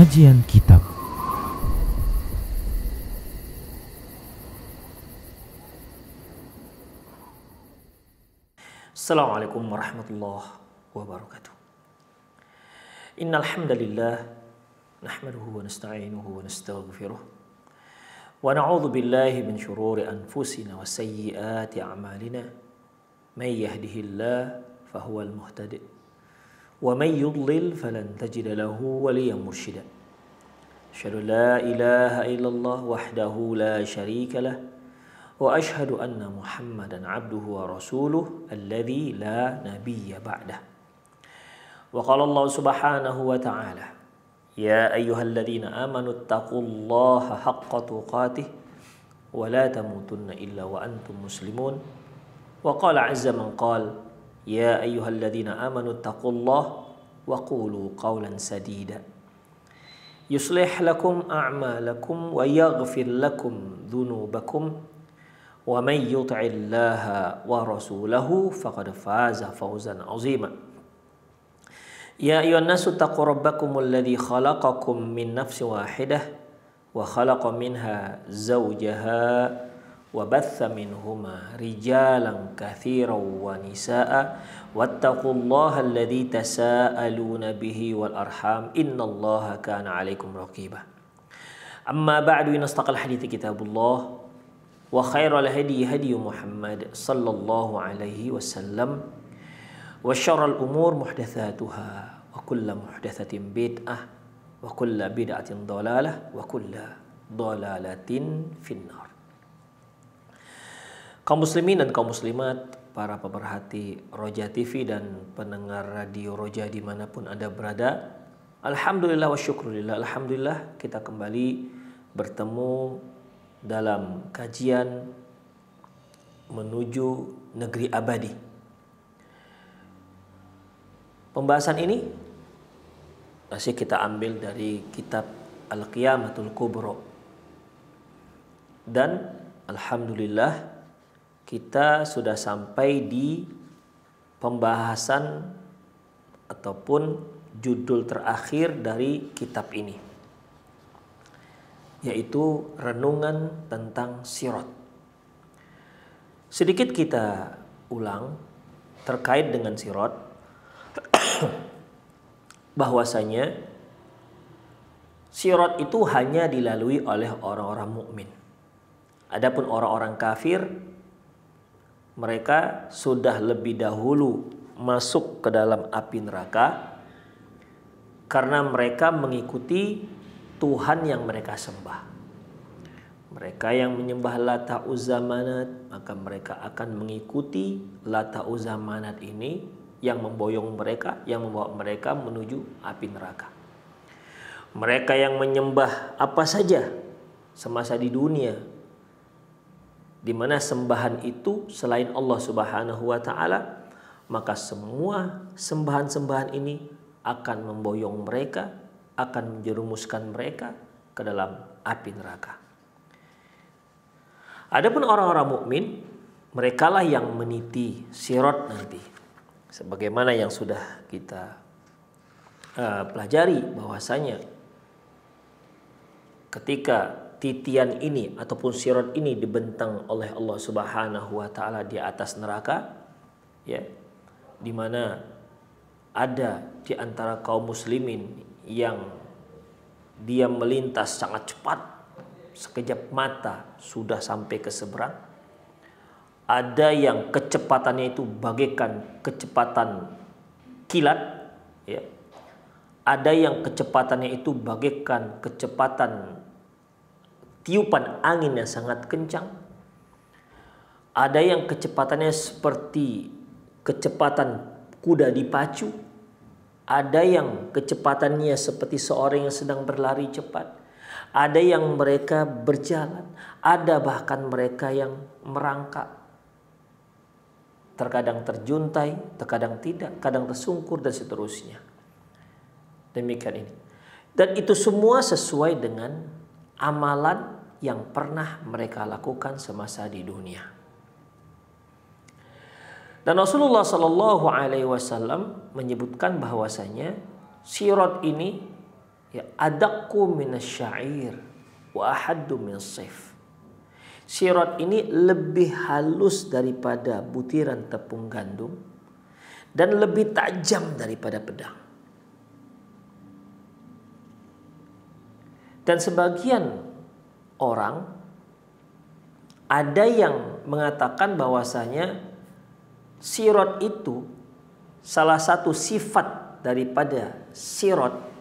Kajian Kitab. Assalamualaikum warahmatullahi wabarakatuh. Innal hamdalillah nahmaduhu wa nasta'inuhu wa nastaghfiruh wa na'udzu billahi min shururi anfusina wa sayyiati a'malina. May yahdihillahu fahuwal muhtadi wa may yudlil falan tajida lahu waliyyan mursyida. Asyhadu la ilaha illallah wahdahu la syarika lah wa ashhadu anna Muhammadan abduhu wa rasuluh alladzi la nabiyya ba'dah. Wa qala Allah subhanahu wa ta'ala, ya ayyuhalladzina amanu taqullaha haqqa tuqatih wa la tamutunna illa wa antum muslimun. Wa qala azza man qala, ya ayyuhalladzina amanu taqullaha wa qulu qawlan sadida yuslih lakum a'malakum wa yaghfir lakum dhunubakum wa may yuti'illaha wa rasulahu faqad faza fawzan 'azima. Ya ayyuhan nasu taqu rabbakumul ladzi khalaqakum min nafsin wahidah wa khalaqa minha zawjaha wa batha minhuma rijalan katsiran wa nisaa'a wattaqullaha alladzi tasaaluna bihi wal arham innallaha kana 'alaikum raqiba. Amma ba'du, inastaqal hadithi kitabullah wa khairal hadi hadi Muhammad sallallahu alaihi wasallam wa syarrul umur muhdatsatuha wa kullu muhdatsatin bid'ah wa kullu bid'atin dhalalah wa kullu dhalalatin finnar. Kaum muslimin dan kaum muslimat, para pemerhati Roja TV dan pendengar radio Roja dimanapun Anda berada, alhamdulillah wa syukurillah, alhamdulillah kita kembali bertemu dalam kajian menuju negeri abadi. Pembahasan ini masih kita ambil dari kitab Al-Qiyamatul Kubra. Dan alhamdulillah kita sudah sampai di pembahasan ataupun judul terakhir dari kitab ini, yaitu renungan tentang sirat. Sedikit kita ulang terkait dengan sirat, bahwasanya sirat itu hanya dilalui oleh orang-orang mukmin. Adapun orang-orang kafir, mereka sudah lebih dahulu masuk ke dalam api neraka karena mereka mengikuti Tuhan yang mereka sembah. Mereka yang menyembah Lata, Uzza, Manat, maka mereka akan mengikuti Lata, Uzza, Manat ini yang memboyong mereka, yang membawa mereka menuju api neraka. Mereka yang menyembah apa saja semasa di dunia, di mana sembahan itu selain Allah Subhanahu wa taala, maka semua sembahan-sembahan ini akan memboyong mereka, akan menjerumuskan mereka ke dalam api neraka. Adapun orang-orang mukmin, merekalah yang meniti sirat nanti. Sebagaimana yang sudah kita pelajari, bahwasanya ketika titian ini ataupun sirat ini dibentang oleh Allah Subhanahu wa taala di atas neraka, ya, di mana ada di antara kaum muslimin yang dia melintas sangat cepat, sekejap mata sudah sampai ke seberang. Ada yang kecepatannya itu bagaikan kecepatan kilat, ya. Ada yang kecepatannya itu bagaikan kecepatan tiupan angin yang sangat kencang. Ada yang kecepatannya seperti kecepatan kuda dipacu. Ada yang kecepatannya seperti seorang yang sedang berlari cepat. Ada yang mereka berjalan. Ada bahkan mereka yang merangkak. Terkadang terjuntai, terkadang tidak, kadang tersungkur dan seterusnya. Demikian ini. Dan itu semua sesuai dengan amalan yang pernah mereka lakukan semasa di dunia. Dan Rasulullah Shallallahu Alaihi Wasallam menyebutkan bahwasanya sirat ini, Ya, adaqqu minasyair wa ahaddu minas-sayf. Sirat ini lebih halus daripada butiran tepung gandum dan lebih tajam daripada pedang. Dan sebagian orang ada yang mengatakan bahwasanya sirat itu salah satu sifat daripada sirat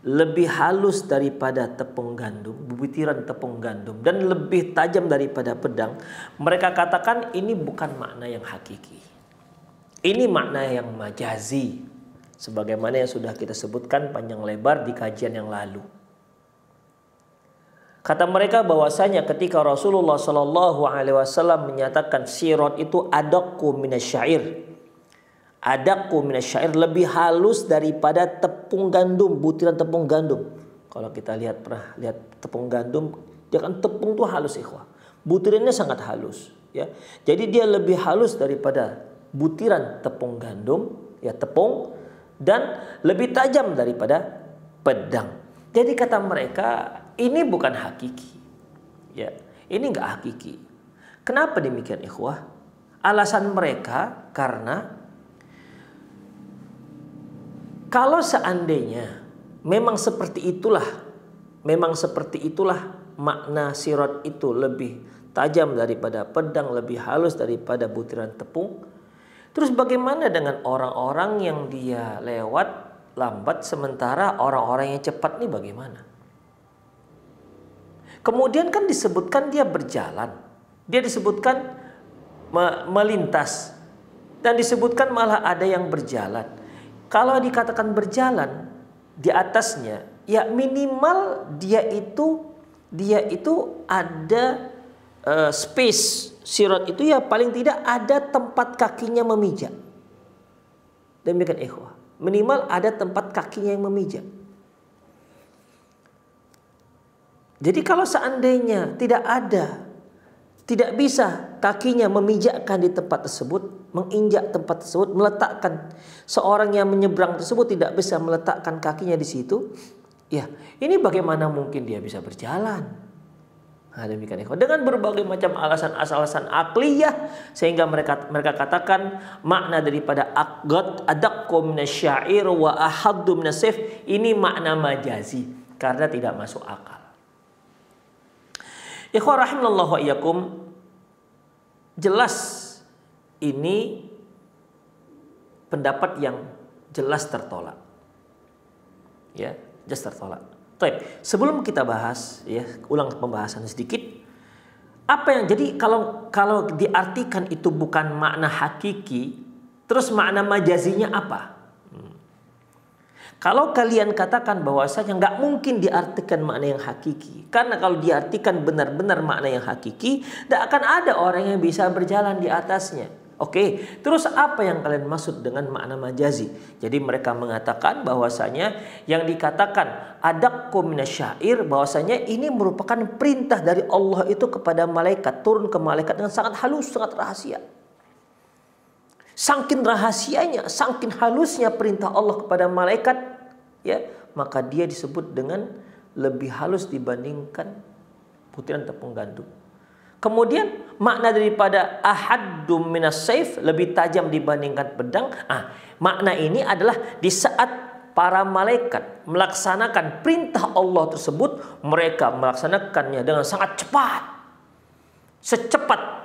lebih halus daripada tepung gandum, butiran tepung gandum, dan lebih tajam daripada pedang. Mereka katakan ini bukan makna yang hakiki. Ini makna yang majazi, sebagaimana yang sudah kita sebutkan panjang lebar di kajian yang lalu. Kata mereka bahwasanya ketika Rasulullah Shallallahu Alaihi Wasallam menyatakan sirat itu adaqqu minasyair, adaqqu minasyair, lebih halus daripada tepung gandum, butiran tepung gandum. Kalau kita pernah lihat tepung gandum, dia kan tepung tuh halus ikhwah. Butirannya sangat halus, ya. Jadi dia lebih halus daripada butiran tepung gandum, ya, tepung, dan lebih tajam daripada pedang. Jadi kata mereka ini bukan hakiki, ya. Ini enggak hakiki. Kenapa demikian ikhwah? Alasan mereka karena kalau seandainya memang seperti itulah makna sirat itu lebih tajam daripada pedang, lebih halus daripada butiran tepung. Terus bagaimana dengan orang-orang yang dia lewat lambat sementara orang-orang yang cepat nih bagaimana? Kemudian kan disebutkan dia berjalan, dia disebutkan melintas, dan disebutkan malah ada yang berjalan. Kalau dikatakan berjalan di atasnya, ya minimal dia itu ada space sirat itu, ya paling tidak ada tempat kakinya memijak. Demikian ikhwah, minimal ada tempat kakinya yang memijak. Jadi kalau seandainya tidak bisa kakinya memijakkan di tempat tersebut, menginjak tempat tersebut, meletakkan, seorang yang menyeberang tersebut tidak bisa meletakkan kakinya di situ, ya ini bagaimana mungkin dia bisa berjalan? Nah, demikian ikhwan, dengan berbagai macam alasan akliyah, sehingga mereka katakan makna daripada adaqqu minasyair wa ahaddu minasayf ini makna majazi karena tidak masuk akal. Ikhwan rahimallahu wa iyyakum, jelas ini pendapat yang jelas tertolak. Ya, jelas tertolak. Baik, sebelum kita bahas, ya, ulang pembahasan sedikit. Apa yang jadi kalau diartikan itu bukan makna hakiki, terus makna majazinya apa? Kalau kalian katakan bahwasanya nggak mungkin diartikan makna yang hakiki, karena kalau diartikan benar-benar makna yang hakiki, tidak akan ada orang yang bisa berjalan di atasnya. Oke, terus apa yang kalian maksud dengan makna majazi? Jadi mereka mengatakan bahwasanya yang dikatakan adaqqu minasyair, bahwasanya ini merupakan perintah dari Allah itu kepada malaikat, turun ke malaikat dengan sangat halus, sangat rahasia. Saking rahasianya, saking halusnya perintah Allah kepada malaikat, ya, maka dia disebut dengan lebih halus dibandingkan butiran tepung gandum. Kemudian makna daripada ahaddu minas-sayf, lebih tajam dibandingkan pedang. Makna ini adalah di saat para malaikat melaksanakan perintah Allah tersebut, mereka melaksanakannya dengan sangat cepat. Secepat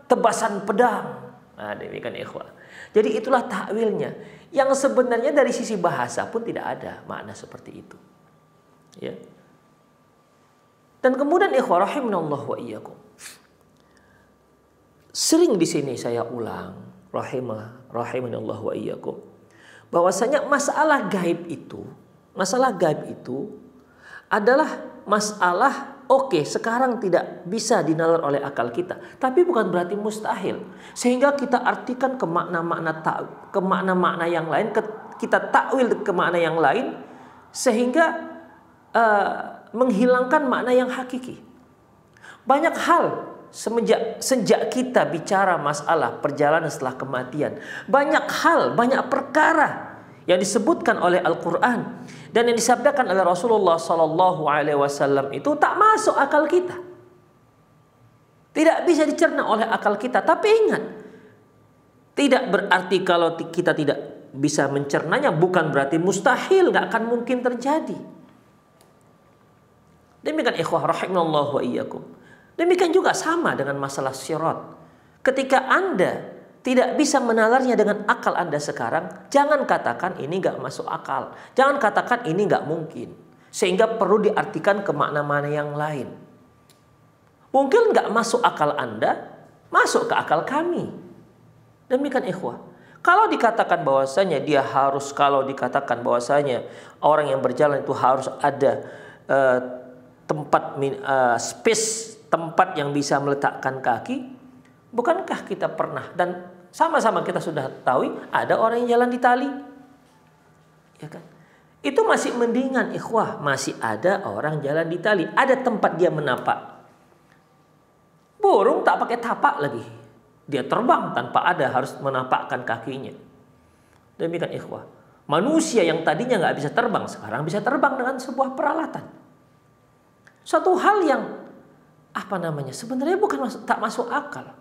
tebasan pedang. Nah, demikian ikhwah. Jadi itulah takwilnya, yang sebenarnya dari sisi bahasa pun tidak ada makna seperti itu. Ya. Dan kemudian ikhwah rahimanallah wa iyyakum, sering di sini saya ulang, rahimanallah wa iyyakum, bahwasanya masalah gaib itu adalah masalah sekarang tidak bisa dinalar oleh akal kita, tapi bukan berarti mustahil. Sehingga kita artikan ke makna-makna yang lain, kita takwil ke makna yang lain, sehingga menghilangkan makna yang hakiki. Banyak hal sejak kita bicara masalah perjalanan setelah kematian, banyak hal, banyak perkara yang disebutkan oleh Al-Quran dan yang disabdakan oleh Rasulullah Sallallahu Alaihi Wasallam itu tak masuk akal kita, tidak bisa dicerna oleh akal kita. Tapi ingat, tidak berarti kalau kita tidak bisa mencernanya bukan berarti mustahil, nggak akan mungkin terjadi. Demikian ikhwah rahimallahu wa iyyakum. Demikian juga sama dengan masalah sirat. Ketika Anda tidak bisa menalarnya dengan akal Anda sekarang, jangan katakan ini nggak masuk akal. Jangan katakan ini nggak mungkin. Sehingga perlu diartikan ke makna-makna yang lain. Mungkin nggak masuk akal Anda, masuk ke akal kami. Demikian ikhwah. Kalau dikatakan bahwasanya kalau dikatakan bahwasanya orang yang berjalan itu harus ada tempat yang bisa meletakkan kaki. Bukankah kita pernah dan sama-sama kita sudah tahu ada orang yang jalan di tali, ya kan? Itu masih mendingan ikhwah, masih ada orang jalan di tali, ada tempat dia menapak. Burung tak pakai tapak lagi, dia terbang tanpa ada harus menapakkan kakinya. Demikian ikhwah, manusia yang tadinya nggak bisa terbang sekarang bisa terbang dengan sebuah peralatan. Suatu hal yang sebenarnya tak masuk akal.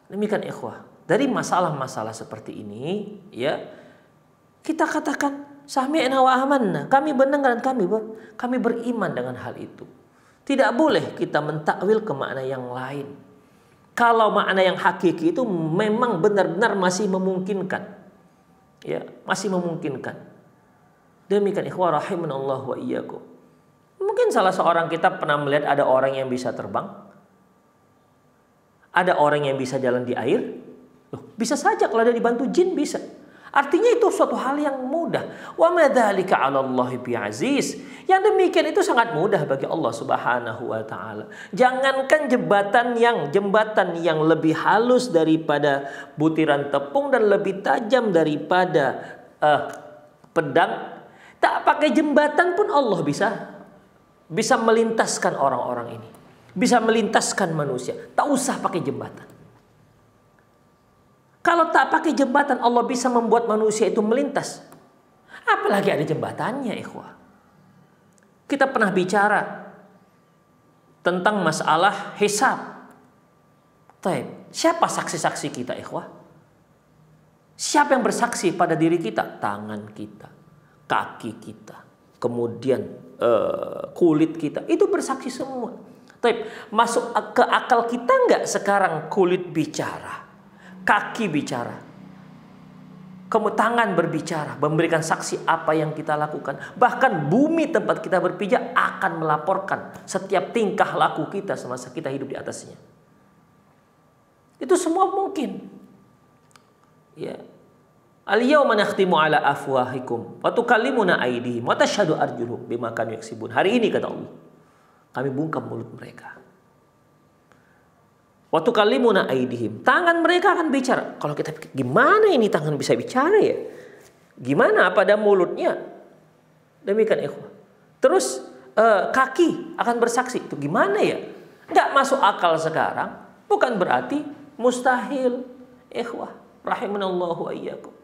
Demikian ikhwah, dari masalah-masalah seperti ini ya kita katakan sami'na wa amanna, kami mendengar dan kami beriman dengan hal itu. Tidak boleh kita mentakwil ke makna yang lain. Kalau makna yang hakiki itu memang benar-benar masih memungkinkan. Ya, masih memungkinkan. Demikian ikhwah rahimanallahu wa iyyakum. Mungkin salah seorang kita pernah melihat ada orang yang bisa terbang. Ada orang yang bisa jalan di air. Loh, bisa saja kalau ada dibantu jin bisa. Artinya itu suatu hal yang mudah. Wa ma dzalika 'ala Allahi bi'aziz. Yang demikian itu sangat mudah bagi Allah Subhanahu wa taala. Jangankan jembatan yang lebih halus daripada butiran tepung dan lebih tajam daripada pedang, tak pakai jembatan pun Allah bisa melintaskan orang-orang ini. Bisa melintaskan manusia. Tak usah pakai jembatan. Kalau tak pakai jembatan Allah bisa membuat manusia itu melintas. Apalagi ada jembatannya ikhwah. Kita pernah bicara tentang masalah hisab. Siapa saksi-saksi kita ikhwah? Siapa yang bersaksi pada diri kita? Tangan kita, kaki kita, kemudian kulit kita. Itu bersaksi semua. Masuk ke akal kita nggak sekarang kulit bicara, kaki bicara, kemudian tangan berbicara, memberikan saksi apa yang kita lakukan. Bahkan bumi tempat kita berpijak akan melaporkan setiap tingkah laku kita semasa kita hidup di atasnya. Itu semua mungkin. Ya. Al-yawma nakhtimu ala afwahikum wa tukallimuna aydihim wa tashhadu arjuluhum bima kanu yaksibun. Hari ini kata Allah, kami bungkam mulut mereka. Wa tukallimuna aydihim. Tangan mereka akan bicara. Kalau kita pikir, gimana ini tangan bisa bicara ya? Gimana pada mulutnya? Demikian ikhwah. Terus kaki akan bersaksi. Itu gimana ya? Nggak masuk akal sekarang. Bukan berarti mustahil. Ikhwah rahimanallahu wa iyyakum.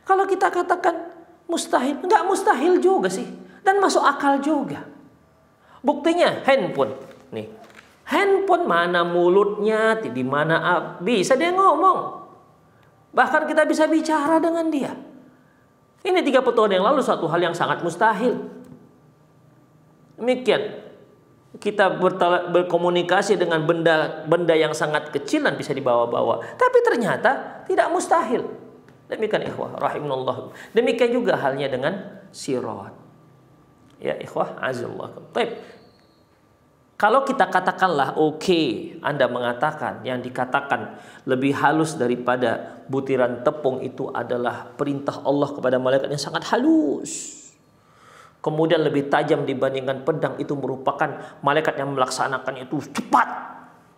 Kalau kita katakan mustahil, nggak mustahil juga sih. Dan masuk akal juga. Buktinya handphone. Nih. Handphone mana mulutnya, di mana bisa dia ngomong. Bahkan kita bisa bicara dengan dia. Ini 30 tahun yang lalu suatu hal yang sangat mustahil. Demikian. Kita berkomunikasi dengan benda yang sangat kecil dan bisa dibawa-bawa. Tapi ternyata tidak mustahil. Demikian ikhwah rahimanallah. Demikian juga halnya dengan sirat. Ya ikhwah azallah. Baik. Kalau kita katakanlah oke, Anda mengatakan yang dikatakan lebih halus daripada butiran tepung itu adalah perintah Allah kepada malaikat yang sangat halus. Kemudian lebih tajam dibandingkan pedang, itu merupakan malaikat yang melaksanakannya itu cepat,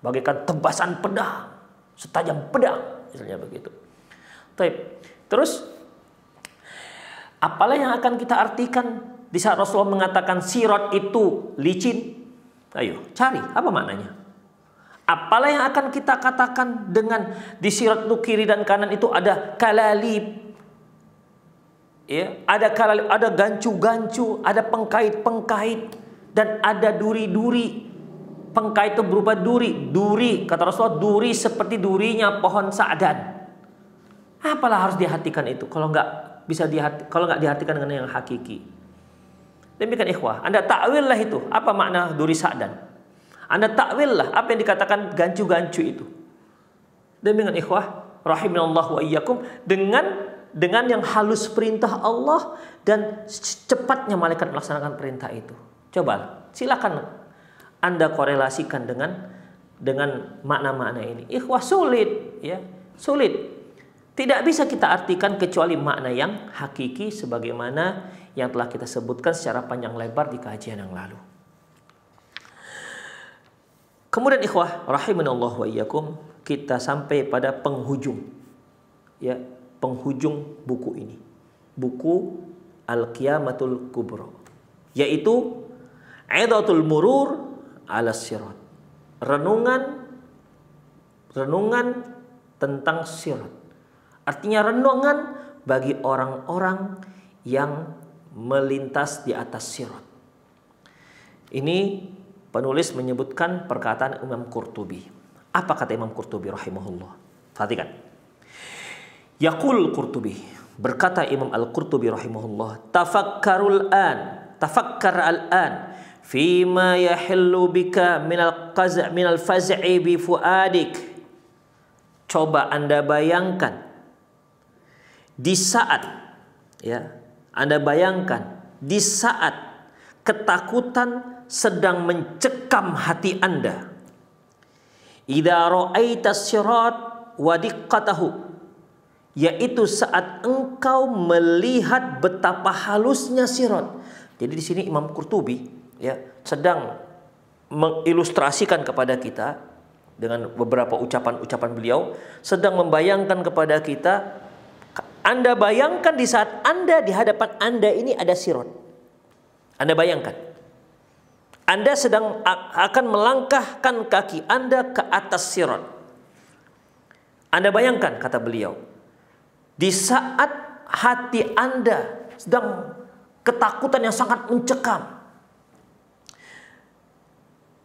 bagaikan tebasan pedang, setajam pedang, misalnya begitu. Terus apalah yang akan kita artikan di saat Rasulullah mengatakan sirat itu licin? Ayo cari apa maknanya. Apalah yang akan kita katakan dengan di sirat itu kiri dan kanan itu ada kalalib. Ya, ada gancu-gancu, ada pengkait-pengkait, dan ada duri-duri. Pengkait itu berupa duri. Duri, kata Rasulullah, duri seperti durinya pohon sa'dan. Apalah harus dihatikan itu kalau nggak dihatikan dengan yang hakiki. Demikian ikhwah, Anda takwil lah itu. Apa makna duri sa'dan? Anda takwil lah apa yang dikatakan gancu-gancu itu. Demikian ikhwah, rahimanallahu wa iyyakum, dengan yang halus perintah Allah dan cepatnya malaikat melaksanakan perintah itu. Coba, silakan Anda korelasikan dengan makna-makna ini. Ikhwah, sulit, ya, sulit. Tidak bisa kita artikan kecuali makna yang hakiki sebagaimana yang telah kita sebutkan secara panjang lebar di kajian yang lalu. Kemudian ikhwah rahimanallahu wa iyyakum, kita sampai pada penghujung, ya, penghujung buku ini. Buku Al-Qiyamatul Kubra, yaitu Idatul Murur ala Sirat. Renungan tentang sirat. Artinya renungan bagi orang-orang yang melintas di atas sirat. Ini penulis menyebutkan perkataan Imam Qurtubi. Apa kata Imam Qurtubi rahimahullah? Perhatikan. Yaqul Qurtubi, berkata Imam Al-Qurtubi rahimahullah, tafakkar al-an fima yahillu bika minal faz'i bi fuadik. Coba Anda bayangkan di saat, ya, Anda bayangkan di saat ketakutan sedang mencekam hati Anda. Idza ra'aita sirat wa diqqatahu, yaitu saat engkau melihat betapa halusnya sirat. Jadi di sini Imam Qurtubi, ya, sedang mengilustrasikan kepada kita dengan beberapa ucapan-ucapan beliau, sedang membayangkan kepada kita. Anda bayangkan di saat Anda, di hadapan Anda ini ada sirat. Anda bayangkan, Anda sedang akan melangkahkan kaki Anda ke atas sirat. Anda bayangkan, kata beliau, di saat hati Anda sedang ketakutan yang sangat mencekam,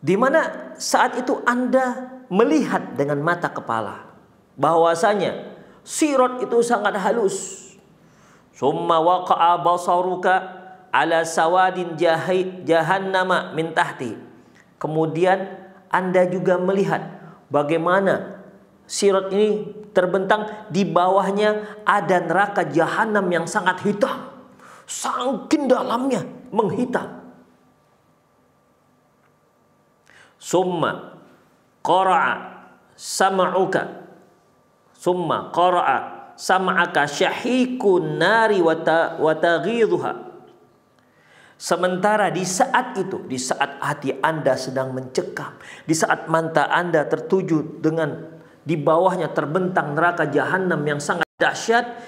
di mana saat itu Anda melihat dengan mata kepala bahwasanya sirat itu sangat halus. Summa waqa'a basaruka ala sawadin jahannama min tahti. Kemudian Anda juga melihat bagaimana sirat ini terbentang, di bawahnya ada neraka jahanam yang sangat hitam, saking dalamnya menghitam. Summa qara'a sam'uka, summa qara'a sam'aka syahikun nari wa taghidhuha. Sementara di saat itu, di saat hati Anda sedang mencekam, di saat mata Anda tertuju dengan di bawahnya terbentang neraka jahanam yang sangat dahsyat,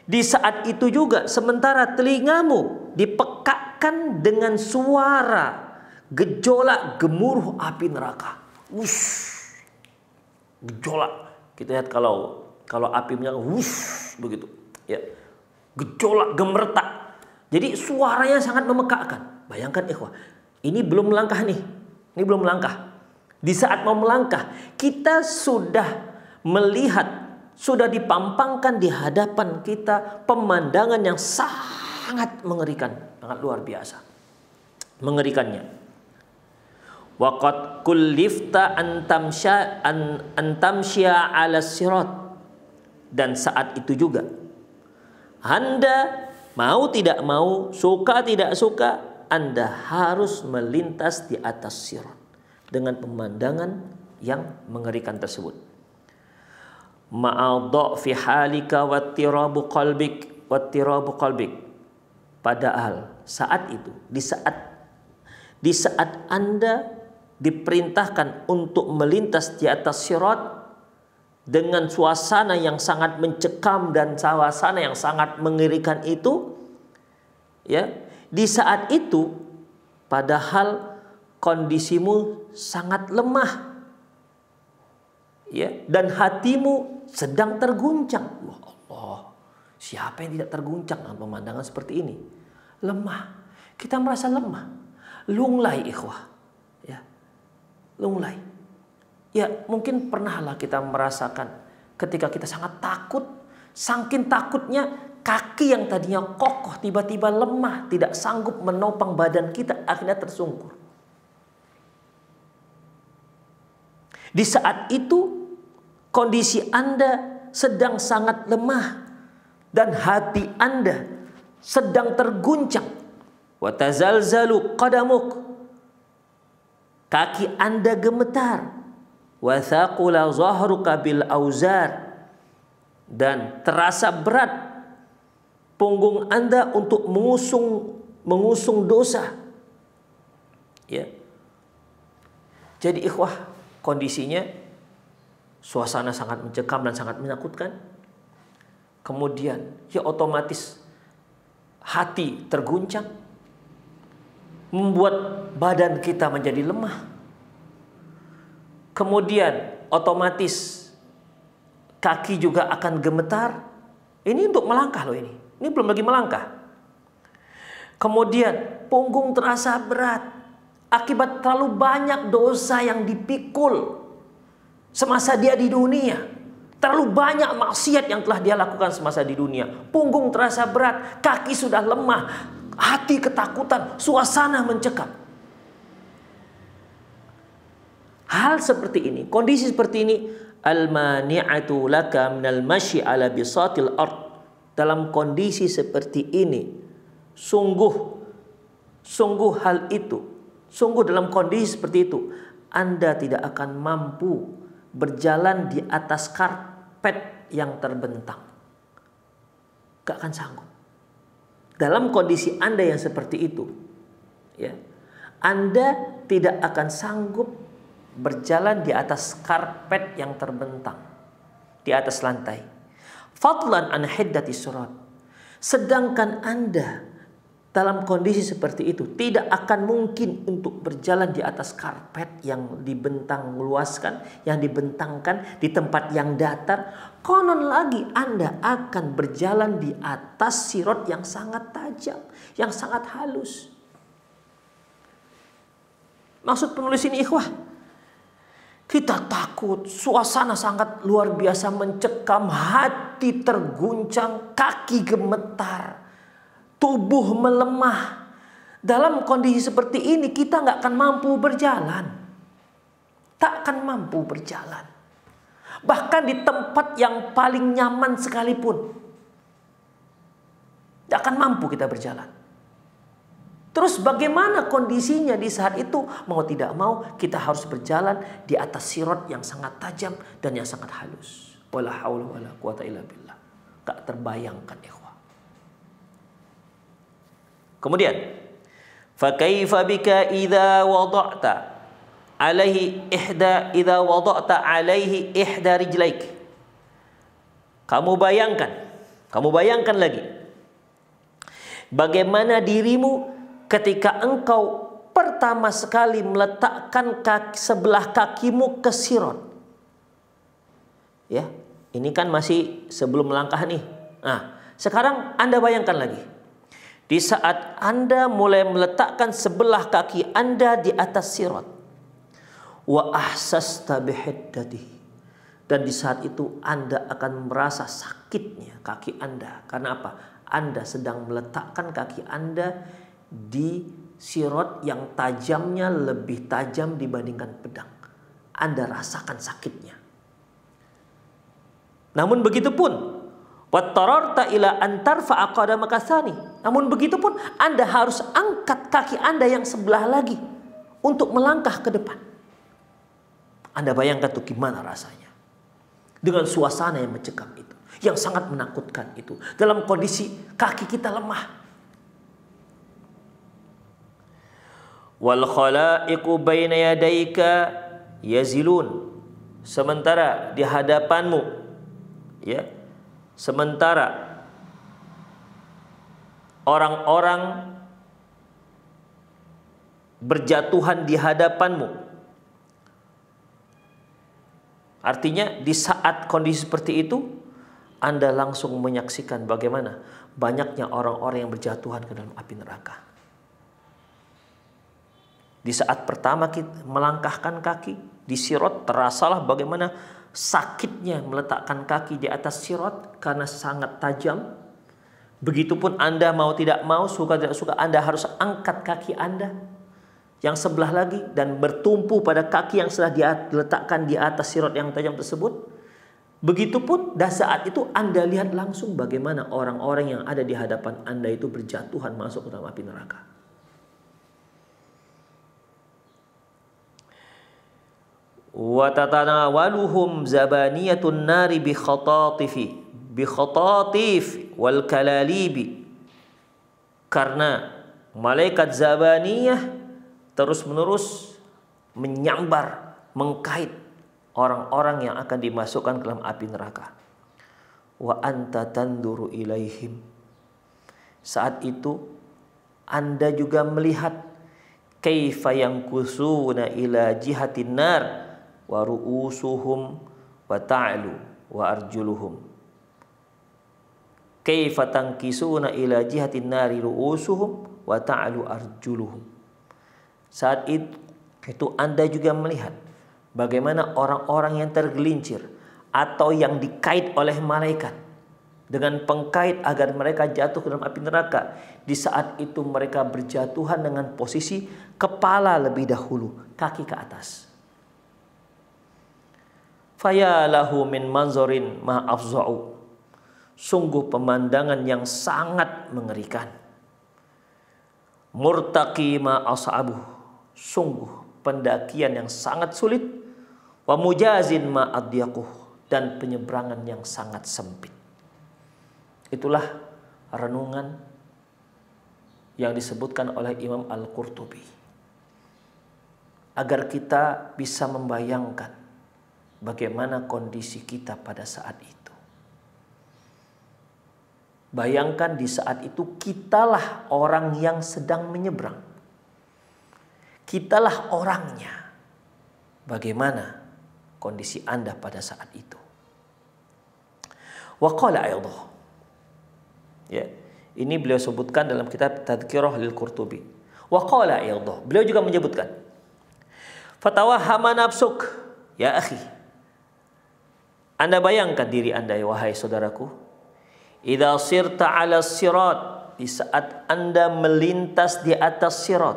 di saat itu juga sementara telingamu dipekakkan dengan suara gejolak gemuruh api neraka. Gejolak. Kita lihat kalau api menyala, begitu, ya, gejolak, gemertak. Jadi suaranya sangat memekakkan. Bayangkan ikhwah, ini belum melangkah nih, ini belum melangkah. Di saat mau melangkah, kita sudah melihat, sudah dipampangkan di hadapan kita pemandangan yang sangat mengerikan, sangat luar biasa, mengerikannya. Waqad kullifta antamsya ala sirat. Dan saat itu juga Anda mau tidak mau, suka tidak suka, Anda harus melintas di atas sirat dengan pemandangan yang mengerikan tersebut. Ma'adha fi halika wattirabu qalbik. Padahal saat itu, di saat Anda diperintahkan untuk melintas di atas sirat dengan suasana yang sangat mencekam dan suasana yang sangat mengerikan itu, ya, di saat itu padahal kondisimu sangat lemah, ya, dan hatimu sedang terguncang. Wah, Allah, Siapa yang tidak terguncang dengan pemandangan seperti ini? Lemah. Kita merasa lemah. Lunglai ikhwah. Ya. Lunglai. Ya, mungkin pernahlah kita merasakan ketika kita sangat takut, saking takutnya kaki yang tadinya kokoh tiba-tiba lemah, tidak sanggup menopang badan kita, akhirnya tersungkur. Di saat itu kondisi Anda sedang sangat lemah dan hati Anda sedang terguncang. Wa tazalzalu qadamuk. Kaki Anda gemetar. Wa thaqula zahruka bil auzar. Dan terasa berat punggung Anda untuk mengusung dosa. Ya. Jadi ikhwah, kondisinya suasana sangat mencekam dan sangat menakutkan. Kemudian ya otomatis hati terguncang, membuat badan kita menjadi lemah. Kemudian otomatis kaki juga akan gemetar. Ini untuk melangkah loh ini. Ini belum lagi melangkah. Kemudian punggung terasa berat akibat terlalu banyak dosa yang dipikul semasa dia di dunia. Terlalu banyak maksiat yang telah dia lakukan semasa di dunia. Punggung terasa berat, kaki sudah lemah, hati ketakutan, suasana mencekam. Hal seperti ini, kondisi seperti ini, al-mani'atu laka minal masyi ala bisatil ard. Dalam kondisi seperti ini, sungguh hal itu, sungguh dalam kondisi seperti itu, Anda tidak akan mampu berjalan di atas karpet yang terbentang. Gak akan sanggup. Dalam kondisi Anda yang seperti itu, ya, Anda tidak akan sanggup berjalan di atas karpet yang terbentang, di atas lantai. Fadlan an hiddati surat. Sedangkan Anda dalam kondisi seperti itu tidak akan mungkin untuk berjalan di atas karpet yang dibentang luaskan, yang dibentangkan di tempat yang datar. Konon lagi Anda akan berjalan di atas sirot yang sangat tajam, yang sangat halus. Maksud penulis ini ikhwah, kita takut, suasana sangat luar biasa mencekam, hati terguncang, kaki gemetar, tubuh melemah. Dalam kondisi seperti ini kita nggak akan mampu berjalan. Tak akan mampu berjalan. Bahkan di tempat yang paling nyaman sekalipun, tak akan mampu kita berjalan. Terus bagaimana kondisinya di saat itu? Mau tidak mau kita harus berjalan di atas sirot yang sangat tajam dan yang sangat halus. Wala haula wala quwata illa billah. Gak terbayangkan ikhwah. Kemudian, fa kaifa bika idza wada'ta alaihi ihda rijlaik. Kamu bayangkan lagi bagaimana dirimu ketika engkau pertama sekali meletakkan sebelah kakimu ke sirot. Ya, ini kan masih sebelum melangkah nih. Nah, sekarang Anda bayangkan lagi. Di saat Anda mulai meletakkan sebelah kaki Anda di atas sirot. Wa ahsasta bihiddatihi. Dan di saat itu Anda akan merasa sakitnya kaki Anda. Karena apa? Anda sedang meletakkan kaki Anda di sirot yang tajamnya lebih tajam dibandingkan pedang. Anda rasakan sakitnya. Namun begitu pun, wattararta ila antarfa aqdamaka tsani. Namun begitu pun Anda harus angkat kaki Anda yang sebelah lagi untuk melangkah ke depan. Anda bayangkan tuh gimana rasanya. Dengan suasana yang mencekam itu, yang sangat menakutkan itu, dalam kondisi kaki kita lemah. Wal khalaiqu baina yadayka yazilun. Sementara di hadapanmu, ya, sementara orang-orang berjatuhan di hadapanmu. Artinya di saat kondisi seperti itu, Anda langsung menyaksikan bagaimana banyaknya orang-orang yang berjatuhan ke dalam api neraka. Di saat pertama kita melangkahkan kaki di sirat, terasalah bagaimana sakitnya meletakkan kaki di atas sirat karena sangat tajam. Begitupun Anda mau tidak mau, suka tidak suka, Anda harus angkat kaki Anda yang sebelah lagi dan bertumpu pada kaki yang sudah diletakkan di atas sirat yang tajam tersebut. Begitupun dah saat itu Anda lihat langsung bagaimana orang-orang yang ada di hadapan Anda itu berjatuhan masuk ke dalam api neraka. Wa tatanawaluhum zabaniyatun nari bi khatatif wal kalalibi. Karena malaikat zabaniyah terus-menerus menyambar, mengkait orang-orang yang akan dimasukkan ke dalam api neraka. Wa anta tanduru ilaihim. Saat itu Anda juga melihat kaifa yankusuna ila jihatin nar wa ru'usuhum wa ta'lu wa arjuluhum. Kaifa tankisuna ila jihatin nari ru'usuhum wa ta'lu arjuluhum. Saat itu Anda juga melihat bagaimana orang-orang yang tergelincir atau yang dikait oleh malaikat dengan pengkait agar mereka jatuh ke dalam api neraka. Di saat itu mereka berjatuhan dengan posisi kepala lebih dahulu, kaki ke atas. Fayalahu min manzorin ma afza'u. Sungguh pemandangan yang sangat mengerikan. Murtaqi ma as'abuh. Sungguh pendakian yang sangat sulit. Wa mujazin ma adyaquh. Dan penyeberangan yang sangat sempit. Itulah renungan yang disebutkan oleh Imam Al-Qurtubi. Agar kita bisa membayangkan bagaimana kondisi kita pada saat itu. Bayangkan di saat itu kitalah orang yang sedang menyeberang. Kitalah orangnya. Bagaimana kondisi Anda pada saat itu? Wa qala ayadha. Ya, ini beliau sebutkan dalam kitab Tadhkirah lil Qurtubi. Wa qala ayadha. Beliau juga menyebutkan, fatawahhama nafsuk ya akhi. Anda bayangkan diri Anda, wahai saudaraku, idza sirta 'ala sirat, di saat Anda melintas di atas sirat,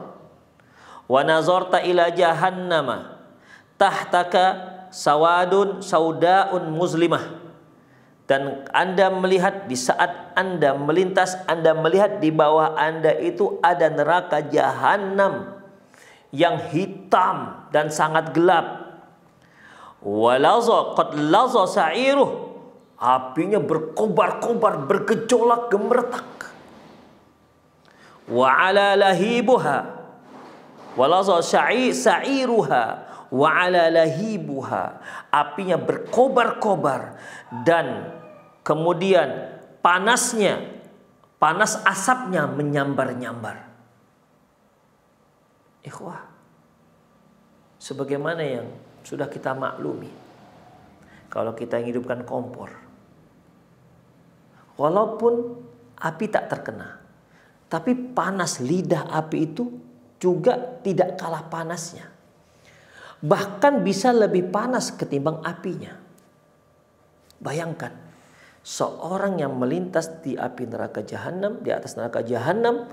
wa nazarta ila jahannama tahtaka sawadun saudaun muslimah, dan Anda melihat di saat Anda melintas, Anda melihat di bawah Anda itu ada neraka jahanam yang hitam dan sangat gelap. Walaza qad laza sa'iruh, apinya berkobar-kobar, bergejolak, gemeretak. Wa ala lahibuha, walaza sa'iruha wa ala lahibuha, apinya berkobar-kobar dan kemudian panas asapnya menyambar-nyambar. Ikhwah, sebagaimana yang sudah kita maklumi, kalau kita hidupkan kompor, walaupun api tak terkena, tapi panas lidah api itu juga tidak kalah panasnya. Bahkan bisa lebih panas ketimbang apinya. Bayangkan, seorang yang melintas di api neraka jahanam, di atas neraka jahanam,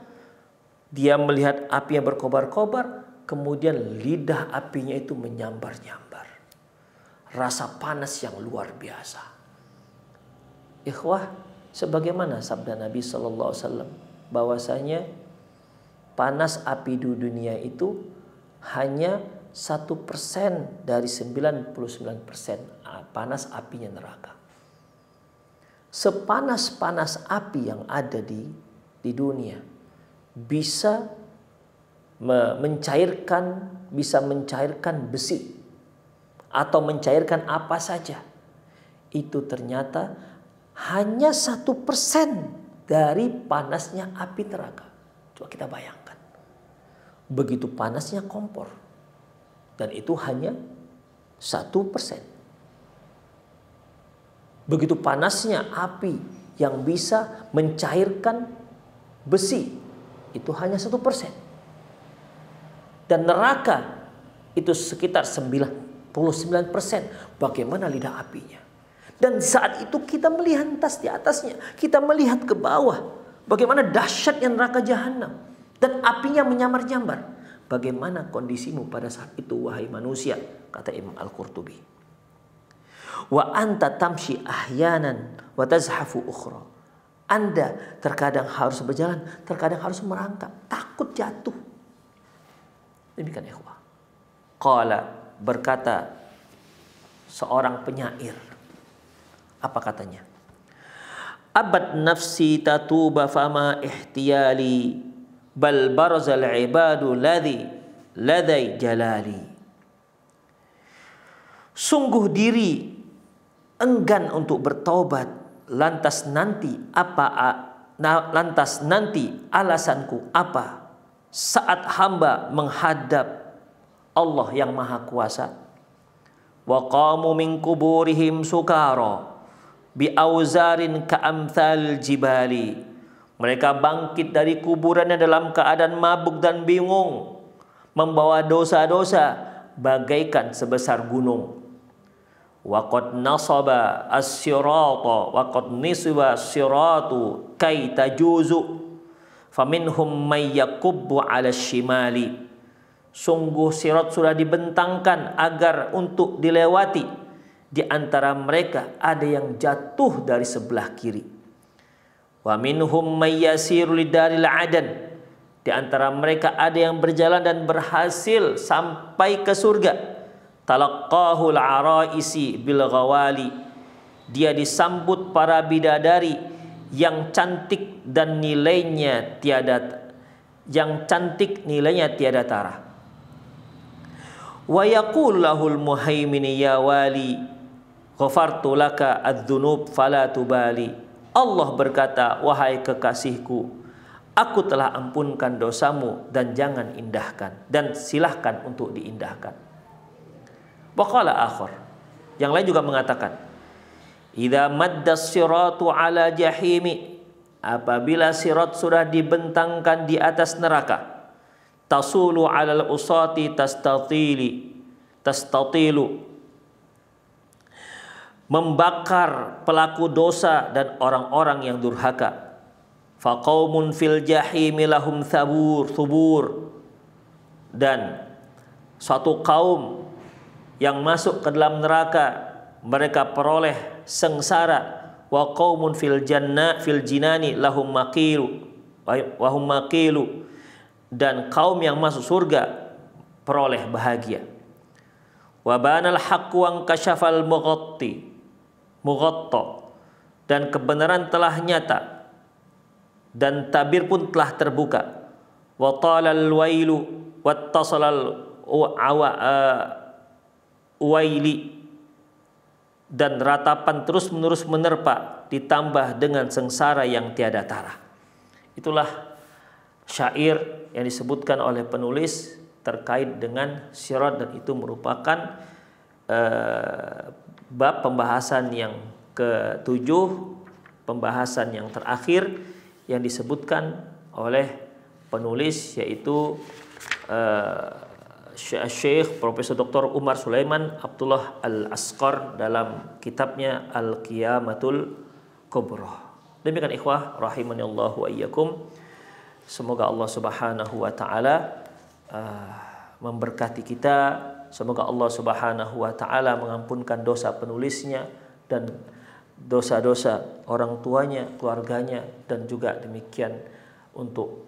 dia melihat api yang berkobar-kobar, kemudian lidah apinya itu menyambar-nyambar. Rasa panas yang luar biasa. Ikhwah, sebagaimana sabda Nabi SAW, bahwasanya panas api di dunia itu hanya 1% dari 99% panas apinya neraka. Sepanas-panas api yang ada di dunia bisa mencairkan besi atau mencairkan apa saja. Itu ternyata hanya 1% dari panasnya api neraka. Coba kita bayangkan. Begitu panasnya kompor. Dan itu hanya 1%. Begitu panasnya api yang bisa mencairkan besi itu hanya 1%. Dan neraka itu sekitar 99%. Bagaimana lidah apinya? Dan saat itu kita melihat di atasnya, kita melihat ke bawah, bagaimana dahsyatnya neraka jahanam dan apinya menyamar-nyambar. Bagaimana kondisimu pada saat itu wahai manusia? Kata Imam Al-Qurtubi. Wa anta tamshi ahyanan wa tazhafu ukhra. Anda terkadang harus berjalan, terkadang harus merangkak, takut jatuh. Demikian ikhwah. Qala, berkata seorang penyair. Apa katanya? Abad nafsi tatuba fama ihtiyali bal barzal ibadu ladai jalali. Sungguh diri enggan untuk bertaubat, lantas nanti alasanku apa saat hamba menghadap Allah yang Maha Kuasa. Wa qamu min kuburihim sukara bi auzarin ka'amthal jibali. Mereka bangkit dari kuburannya dalam keadaan mabuk dan bingung, membawa dosa-dosa bagaikan sebesar gunung. Wa qad nasaba as-sirata wa qad nisba as-siratu kay tajuzu faminhum may yakubbu 'ala shimali. Sungguh sirat sudah dibentangkan agar untuk dilewati. Di antara mereka ada yang jatuh dari sebelah kiri. Wa minhum may yasiru lidaril adan. Di antara mereka ada yang berjalan dan berhasil sampai ke surga. Talaqqahul araisi bil ghawali. Dia disambut para bidadari yang cantik dan nilainya tiada tara. Wa yaqul lahul muhaimin ya wali ghafartu laka adz-dzunub fala tubali. Allah berkata, wahai kekasihku, aku telah ampunkan dosamu dan jangan indahkan, dan silahkan untuk diindahkan. Wa qala akhar, yang lain juga mengatakan, idza maddas siratu ala jahimi, apabila sirat sudah dibentangkan di atas neraka, tasulu alal usati tastatilu, membakar pelaku dosa dan orang-orang yang durhaka. Faqaumun fil jahimi lahum thubur, dan suatu kaum yang masuk ke dalam neraka mereka peroleh sengsara. Wa qaumun fil jinani lahum maqilu wa hum maqilu, dan kaum yang masuk surga peroleh bahagia. Wa banal haqqu wa kashafal mughatta, dan kebenaran telah nyata dan tabir pun telah terbuka. Wa talal wailu wattasalal uwaili, dan ratapan terus-menerus menerpa ditambah dengan sengsara yang tiada tara. Itulah syair yang disebutkan oleh penulis terkait dengan sirat, dan itu merupakan bab pembahasan yang ke-7, pembahasan yang terakhir yang disebutkan oleh penulis, yaitu Syekh Profesor Dr. Umar Sulaiman Abdullah Al-Asqar dalam kitabnya Al-Qiyamatul Kubra. Demikian ikhwah rahimani Allah wa iyyakum. Semoga Allah Subhanahu wa taala memberkati kita. Semoga Allah Subhanahu wa taala mengampunkan dosa penulisnya dan dosa-dosa orang tuanya, keluarganya, dan juga demikian untuk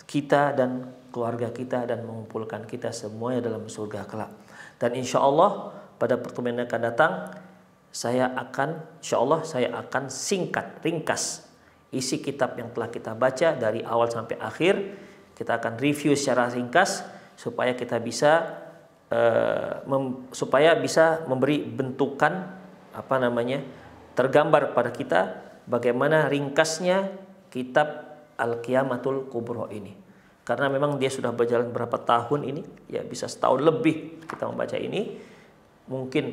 kita dan keluarga kita, dan mengumpulkan kita semuanya dalam surga kelak. Dan insya Allah pada pertemuan yang akan datang saya akan ringkas isi kitab yang telah kita baca dari awal sampai akhir. Kita akan review secara ringkas supaya kita bisa memberi bentukan tergambar pada kita bagaimana ringkasnya kitab Al-Qiyamatul Kubra ini. Karena memang dia sudah berjalan berapa tahun ini, ya bisa setahun lebih kita membaca ini. Mungkin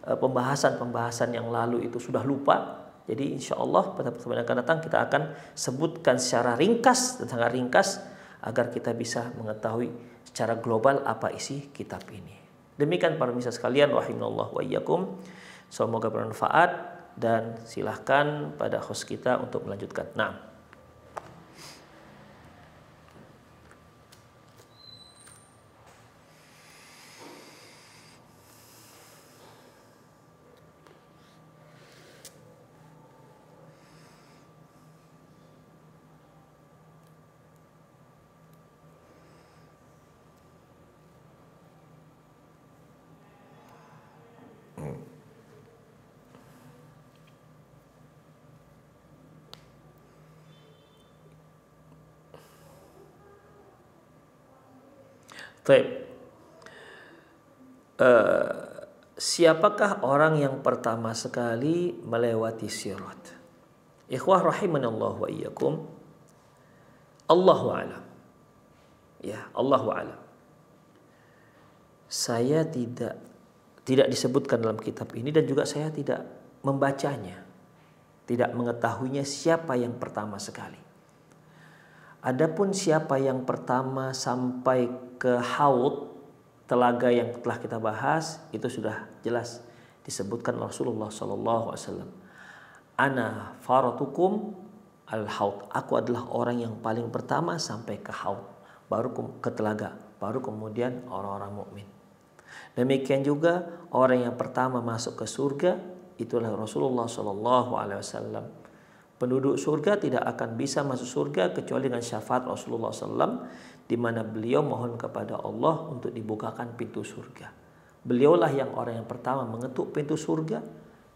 pembahasan-pembahasan yang lalu itu sudah lupa. Jadi insya Allah pada pertemuan yang akan datang kita akan sebutkan secara ringkas dan sangat ringkas agar kita bisa mengetahui secara global apa isi kitab ini. Demikian para pemirsa sekalian, rahimanallah wa iyyakum. Semoga bermanfaat dan silahkan pada host kita untuk melanjutkan. Nah. Baik. Siapakah orang yang pertama sekali melewati sirat? Ikhwah rahimanallah wa iyyakum. Allahu a'lam. Ya, Allahu a'lam. Saya tidak disebutkan dalam kitab ini dan juga saya tidak membacanya. Tidak mengetahuinya siapa yang pertama sekali. Adapun siapa yang pertama sampai ke haud, telaga yang telah kita bahas, itu sudah jelas disebutkan Rasulullah SAW. Ana faratukum al-haud. Aku adalah orang yang paling pertama sampai ke haud, baru ke telaga, baru kemudian orang-orang mukmin. Demikian juga orang yang pertama masuk ke surga itulah Rasulullah SAW. Penduduk surga tidak akan bisa masuk surga kecuali dengan syafaat Rasulullah SAW, di mana beliau mohon kepada Allah untuk dibukakan pintu surga. Beliaulah yang orang yang pertama mengetuk pintu surga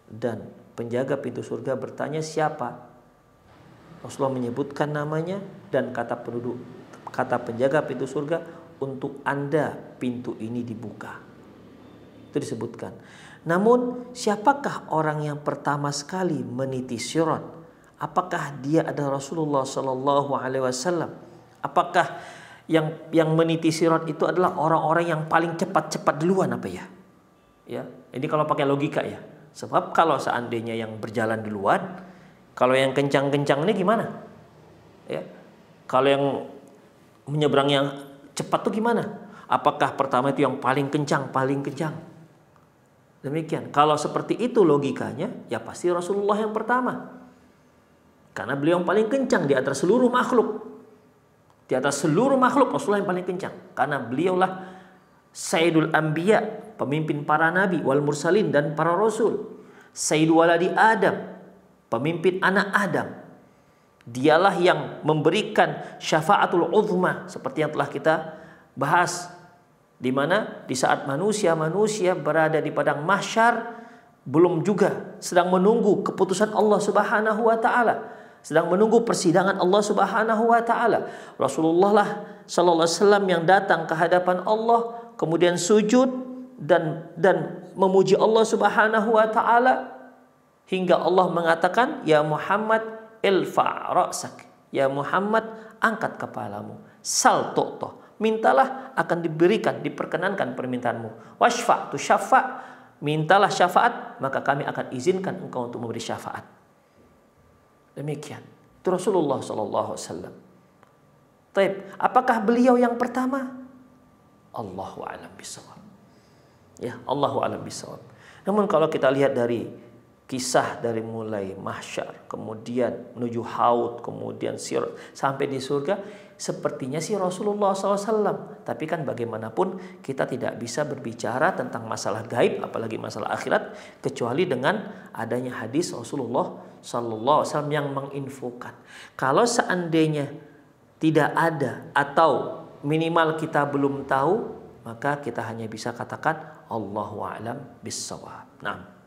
dan penjaga pintu surga bertanya siapa. Rasulullah menyebutkan namanya dan kata penjaga pintu surga, untuk Anda pintu ini dibuka. Itu disebutkan. Namun siapakah orang yang pertama sekali meniti sirat? Apakah dia adalah Rasulullah Sallallahu Alaihi Wasallam? Apakah yang meniti sirat itu adalah orang-orang yang paling cepat duluan apa ya? Ya, ini kalau pakai logika ya. Sebab kalau seandainya yang berjalan duluan, kalau yang kencang-kencang ini gimana? Ya, kalau yang menyeberang yang cepat tuh gimana? Apakah pertama itu yang paling kencang? Demikian. Kalau seperti itu logikanya, ya pasti Rasulullah yang pertama. Karena beliau yang paling kencang di antara seluruh makhluk. Di atas seluruh makhluk Rasulullah yang paling kencang. Karena beliaulah Sayyidul Anbiya, pemimpin para nabi wal mursalin dan para rasul. Sayyidul waladi Adam, pemimpin anak Adam. Dialah yang memberikan syafaatul uzma seperti yang telah kita bahas, di mana di saat manusia berada di padang mahsyar belum juga sedang menunggu keputusan Allah Subhanahu wa taala, sedang menunggu persidangan Allah Subhanahu wa taala. Rasulullah lah sallallahu alaihi wasallam yang datang ke hadapan Allah, kemudian sujud dan memuji Allah Subhanahu wa taala hingga Allah mengatakan, "Ya Muhammad, ilfa' ra'sak." Ya Muhammad, angkat kepalamu. Sal tu'ta. Mintalah akan diberikan, diperkenankan permintaanmu. Washfa' tu syafa'. Mintalah syafaat, maka kami akan izinkan engkau untuk memberi syafaat. Demikian. Itu Rasulullah SAW. Taib, apakah beliau yang pertama? Allahu a'lam bishawab. Ya, Allahu a'lam bishawab. Namun kalau kita lihat dari kisah dari mulai mahsyar, kemudian menuju haud, kemudian sirat sampai di surga, sepertinya sih Rasulullah SAW. Tapi kan bagaimanapun kita tidak bisa berbicara tentang masalah gaib, apalagi masalah akhirat, kecuali dengan adanya hadis Rasulullah SAW yang menginfokan. Kalau seandainya tidak ada atau minimal kita belum tahu, maka kita hanya bisa katakan Allahu a'lam bissawab. Nah.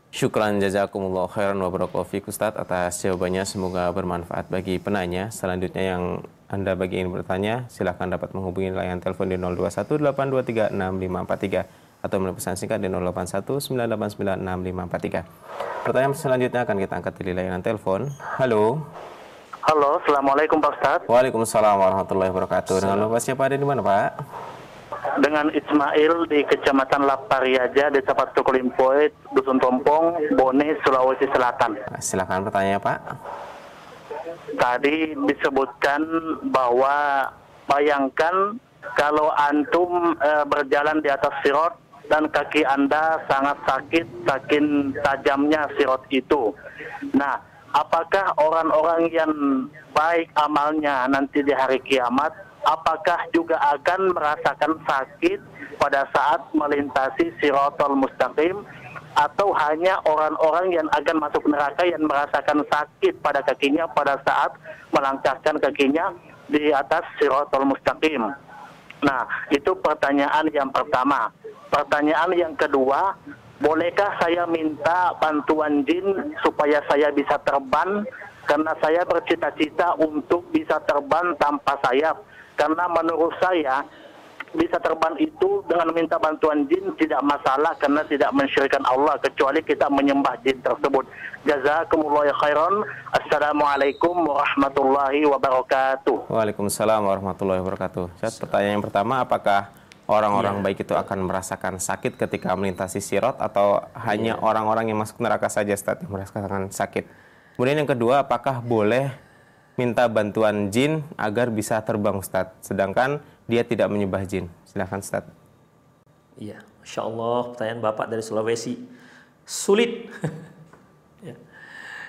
Syukran jazakumullah khairan wa barakallahu fiik Ustaz atas jawabannya, semoga bermanfaat bagi penanya. Selanjutnya yang Anda bagi ingin bertanya, silahkan dapat menghubungi layanan telepon di 0218236543 atau melalui pesan singkat di 0819896543. Pertanyaan selanjutnya akan kita angkat di layanan telepon. Halo. Halo, assalamualaikum Pak Ustaz. Waalaikumsalam warahmatullahi wabarakatuh. Dengan Bapak siapa, ada di mana Pak? dengan Ismail di Kecamatan Lapariaja, Desa Patukulimpoe, Dusun Tompong, Bone, Sulawesi Selatan. Silakan bertanya, Pak. Tadi disebutkan bahwa bayangkan kalau antum berjalan di atas sirot dan kaki Anda sangat sakit saking tajamnya sirot itu. Nah, apakah orang-orang yang baik amalnya nanti di hari kiamat, apakah juga akan merasakan sakit pada saat melintasi Shiratal Mustaqim, atau hanya orang-orang yang akan masuk neraka yang merasakan sakit pada kakinya pada saat melangkahkan kakinya di atas Shiratal Mustaqim? Nah, itu pertanyaan yang pertama. Pertanyaan yang kedua, bolehkah saya minta bantuan jin supaya saya bisa terbang? Karena saya bercita-cita untuk bisa terbang tanpa sayap. Karena menurut saya, bisa terbang itu dengan minta bantuan jin tidak masalah karena tidak mensyirikkan Allah, kecuali kita menyembah jin tersebut. Jazakumullahu khairan. Assalamualaikum warahmatullahi wabarakatuh. Waalaikumsalam warahmatullahi wabarakatuh. Ustaz, pertanyaan yang pertama, apakah orang-orang baik itu akan merasakan sakit ketika melintasi sirat, atau hanya orang-orang yang masuk neraka saja, Ustaz, yang merasakan sakit? Kemudian yang kedua, apakah boleh minta bantuan jin agar bisa terbang, Ustaz, sedangkan dia tidak menyembah jin? Silakan, Ustaz. Iya, Masya Allah, pertanyaan Bapak dari Sulawesi sulit. Ya.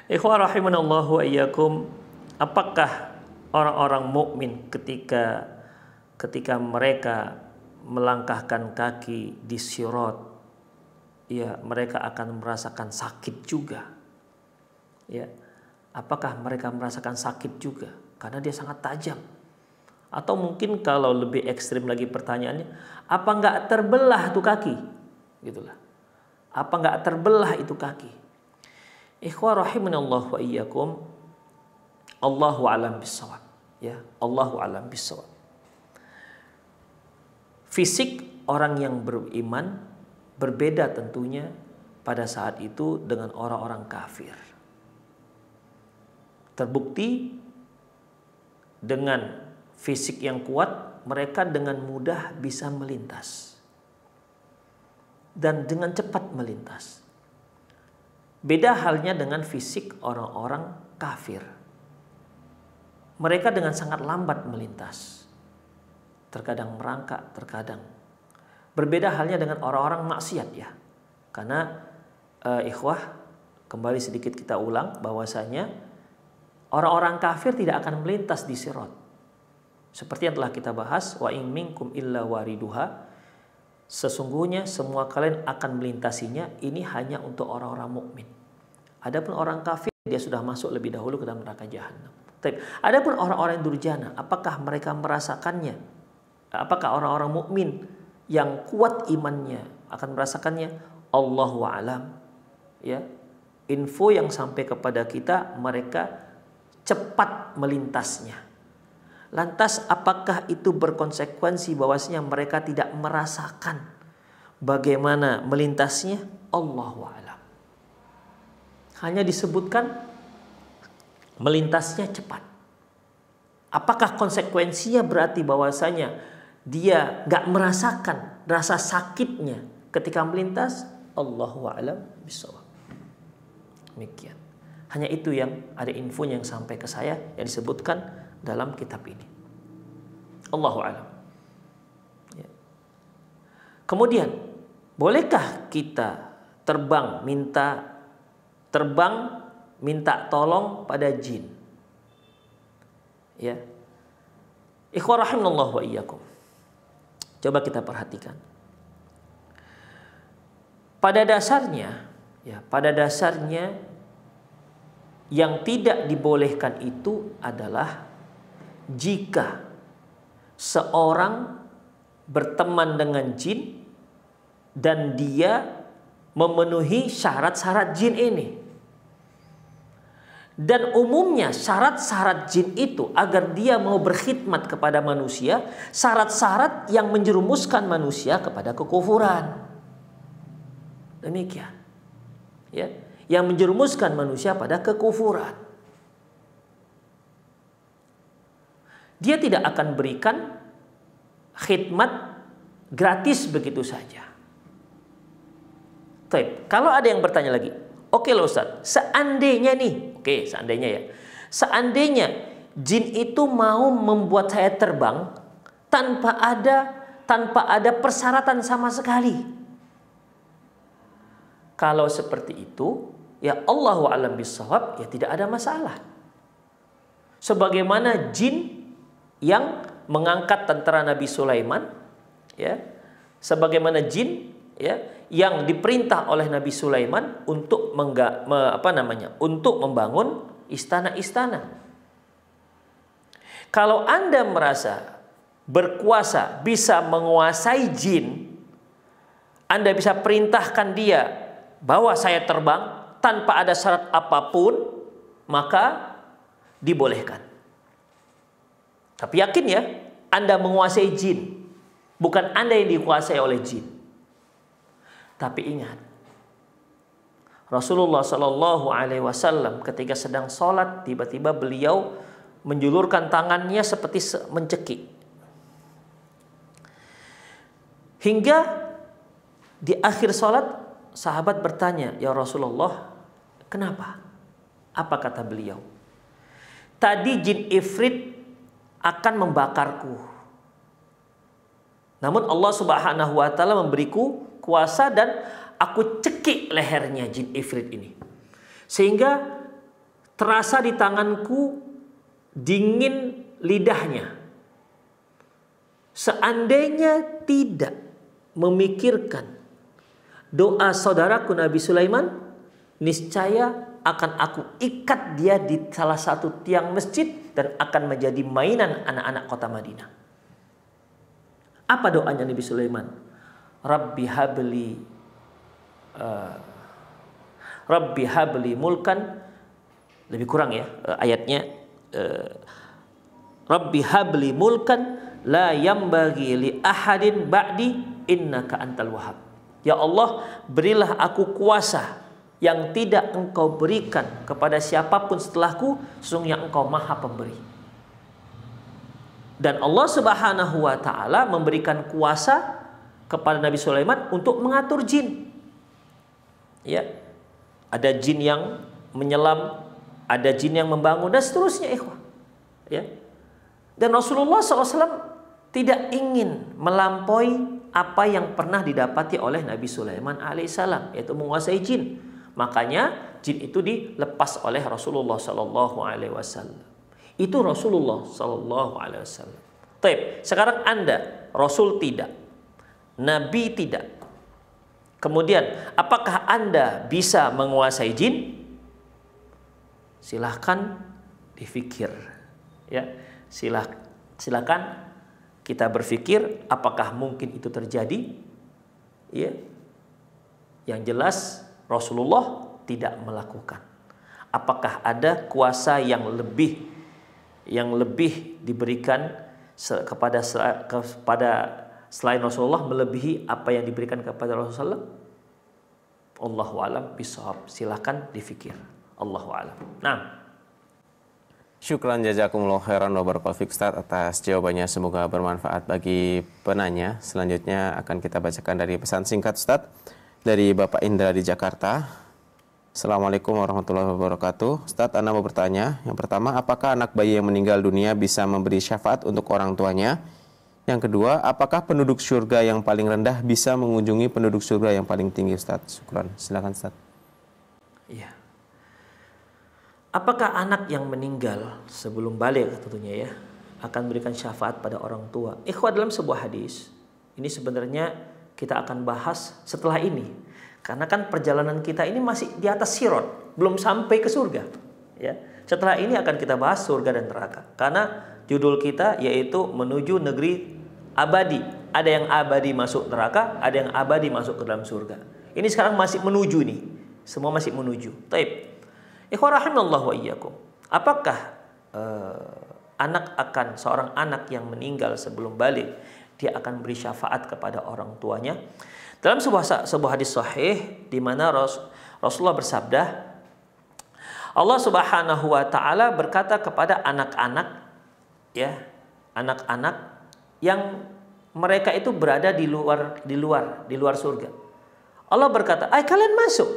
Ikhwan rahimanallahu wa iyyakum, apakah orang-orang mukmin ketika mereka melangkahkan kaki di sirat, ya, mereka akan merasakan sakit juga? Ya, apakah mereka merasakan sakit juga karena dia sangat tajam? Atau mungkin kalau lebih ekstrim lagi pertanyaannya, apa nggak terbelah itu kaki? Gitulah. Apa nggak terbelah itu kaki? Ikhwah rahimanallah wa iyyakum, Allahu a'lam bissawab. Ya, Allahu a'lam bissawab. Fisik orang yang beriman berbeda tentunya pada saat itu dengan orang-orang kafir. Terbukti dengan fisik yang kuat, mereka dengan mudah bisa melintas dan dengan cepat melintas. Beda halnya dengan fisik orang-orang kafir. Mereka dengan sangat lambat melintas, terkadang merangkak, terkadang. Berbeda halnya dengan orang-orang maksiat, ya. Karena ikhwah, kembali sedikit kita ulang bahwasanya orang-orang kafir tidak akan melintas di sirat. Seperti yang telah kita bahas, wa in minkum illa wariduha, sesungguhnya semua kalian akan melintasinya, ini hanya untuk orang-orang mukmin. Adapun orang kafir, dia sudah masuk lebih dahulu ke dalam neraka jahanam. Adapun orang-orang yang durjana, apakah mereka merasakannya? Apakah orang-orang mukmin yang kuat imannya akan merasakannya? Allahu a'lam. Ya, info yang sampai kepada kita, mereka cepat melintasnya. Lantas apakah itu berkonsekuensi bahwasanya mereka tidak merasakan bagaimana melintasnya? Allahu a'lam. Hanya disebutkan melintasnya cepat. Apakah konsekuensinya berarti bahwasanya dia gak merasakan rasa sakitnya ketika melintas? Allahu a'lam bishawab. Demikian. Hanya itu yang ada infonya yang sampai ke saya yang disebutkan dalam kitab ini. Allahu a'lam. Ya. Kemudian, bolehkah kita minta tolong pada jin? Ya. Ikhwah rahimanallah wa iyyakum. Coba kita perhatikan. Pada dasarnya yang tidak dibolehkan itu adalah jika seorang berteman dengan jin dan dia memenuhi syarat-syarat jin ini. Dan umumnya syarat-syarat jin itu agar dia mau berkhidmat kepada manusia, syarat-syarat yang menjerumuskan manusia kepada kekufuran. Demikian. Ya, yang menjerumuskan manusia pada kekufuran. Dia tidak akan berikan khidmat gratis begitu saja. Baik, kalau ada yang bertanya lagi, oke loh Ustaz, seandainya nih, seandainya ya, seandainya jin itu mau membuat saya terbang tanpa ada persyaratan sama sekali. Kalau seperti itu, ya Allahu a'lam bishawab, ya tidak ada masalah. Sebagaimana jin yang mengangkat tentara Nabi Sulaiman, ya, sebagaimana jin, ya, yang diperintah oleh Nabi Sulaiman untuk untuk membangun istana-istana. Kalau Anda merasa berkuasa, bisa menguasai jin, Anda bisa perintahkan dia bahwa saya terbang tanpa ada syarat apapun, maka dibolehkan. Tapi yakin ya, Anda menguasai jin, bukan Anda yang dikuasai oleh jin. Tapi ingat, Rasulullah Shallallahu Alaihi Wasallam ketika sedang sholat, tiba-tiba beliau menjulurkan tangannya seperti mencekik. Hingga di akhir sholat, sahabat bertanya, ya Rasulullah, kenapa? Apa kata beliau? Tadi jin ifrit akan membakarku. Namun Allah Subhanahu wa taala memberiku kuasa dan aku cekik lehernya jin ifrit ini. Sehingga terasa di tanganku dingin lidahnya. Seandainya tidak memikirkan doa saudaraku Nabi Sulaiman, niscaya akan aku ikat dia di salah satu tiang masjid dan akan menjadi mainan anak-anak kota Madinah. Apa doanya Nabi Sulaiman? Rabbi habli mulkan, lebih kurang ya ayatnya, Rabbi habli mulkan la yambagi li ahadin ba'di innaka antal wahhab. Ya Allah, berilah aku kuasa yang tidak engkau berikan kepada siapapun setelahku, sesungguhnya engkau maha pemberi. Dan Allah Subhanahu wa taala memberikan kuasa kepada Nabi Sulaiman untuk mengatur jin. Ya. Ada jin yang menyelam, ada jin yang membangun dan seterusnya, ikhwah. Ya. Dan Rasulullah SAW tidak ingin melampaui apa yang pernah didapati oleh Nabi Sulaiman alaihissalam, yaitu menguasai jin. Makanya jin itu dilepas oleh Rasulullah SAW. Itu Rasulullah SAW. Taib. Sekarang Anda, Rasul tidak, Nabi tidak. Kemudian, apakah Anda bisa menguasai jin? Silahkan difikir. Ya, silakan kita berpikir apakah mungkin itu terjadi. Ya, yang jelas Rasulullah tidak melakukan. Apakah ada kuasa yang lebih diberikan kepada selain Rasulullah melebihi apa yang diberikan kepada Rasulullah? Allahu a'lam bishawab. Silakan difikir. Allahu a'lam. Nah, syukran jazakumullah khairan wa barakallahu fiik Ustaz atas jawabannya, semoga bermanfaat bagi penanya. Selanjutnya akan kita bacakan dari pesan singkat Ustaz dari Bapak Indra di Jakarta. Assalamualaikum warahmatullahi wabarakatuh. Ustaz, Ana mau bertanya. Yang pertama, apakah anak bayi yang meninggal dunia bisa memberi syafaat untuk orang tuanya? Yang kedua, apakah penduduk surga yang paling rendah bisa mengunjungi penduduk surga yang paling tinggi, Ustaz? Syukran. Silakan, Ustaz. Iya. Apakah anak yang meninggal sebelum balik tentunya ya akan memberikan syafaat pada orang tua? Ikhwah, dalam sebuah hadis, ini sebenarnya kita akan bahas setelah ini. Karena kan perjalanan kita ini masih di atas sirat, belum sampai ke surga. Ya. Setelah ini akan kita bahas surga dan neraka. Karena judul kita yaitu menuju negeri abadi. Ada yang abadi masuk neraka, ada yang abadi masuk ke dalam surga. Ini sekarang masih menuju nih. Semua masih menuju. Taib. Ikhwah rahimallahu wa iyyakum. Apakah seorang anak yang meninggal sebelum balik, dia akan beri syafaat kepada orang tuanya? Dalam sebuah hadis sahih di mana Rasulullah bersabda, Allah Subhanahu wa taala berkata kepada anak-anak, ya, anak-anak yang mereka itu berada di luar surga. Allah berkata, "Ay, kalian masuk."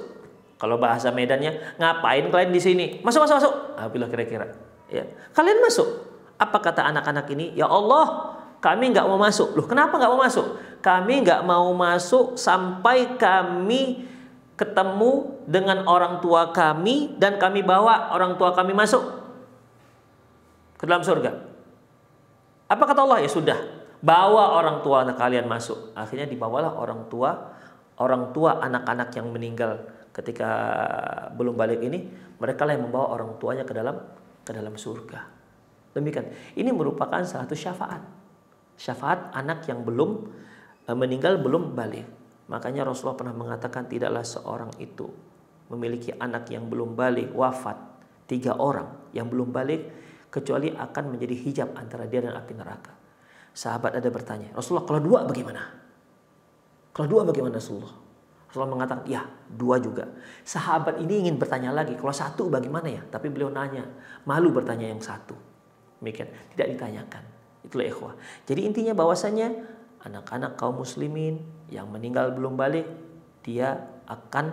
Kalau bahasa Medannya, ngapain kalian di sini? Masuk, masuk, masuk. Bila kira-kira, ya. Kalian masuk. Apa kata anak-anak ini? Ya Allah, kami nggak mau masuk. Loh, kenapa nggak mau masuk? Kami nggak mau masuk sampai kami ketemu dengan orang tua kami dan kami bawa orang tua kami masuk ke dalam surga. Apa kata Allah? Ya sudah, bawa orang tua anak kalian masuk. Akhirnya dibawalah orang tua anak-anak yang meninggal ketika belum balik ini, mereka lah yang membawa orang tuanya ke dalam surga. Demikian. Ini merupakan satu syafaat. Syafaat anak yang belum meninggal, belum balik. Makanya Rasulullah pernah mengatakan tidaklah seorang itu memiliki anak yang belum balik, wafat, 3 orang yang belum balik, kecuali akan menjadi hijab antara dia dan api neraka. Sahabat ada bertanya, Rasulullah, kalau 2 bagaimana? Kalau 2 bagaimana Rasulullah? Rasulullah mengatakan, ya 2 juga. Sahabat ini ingin bertanya lagi, kalau 1 bagaimana ya? Tapi beliau nanya, malu bertanya yang 1. Demikian, tidak ditanyakan. Itulah ikhwah. Jadi intinya bahwasanya anak-anak kaum muslimin yang meninggal belum balik, dia akan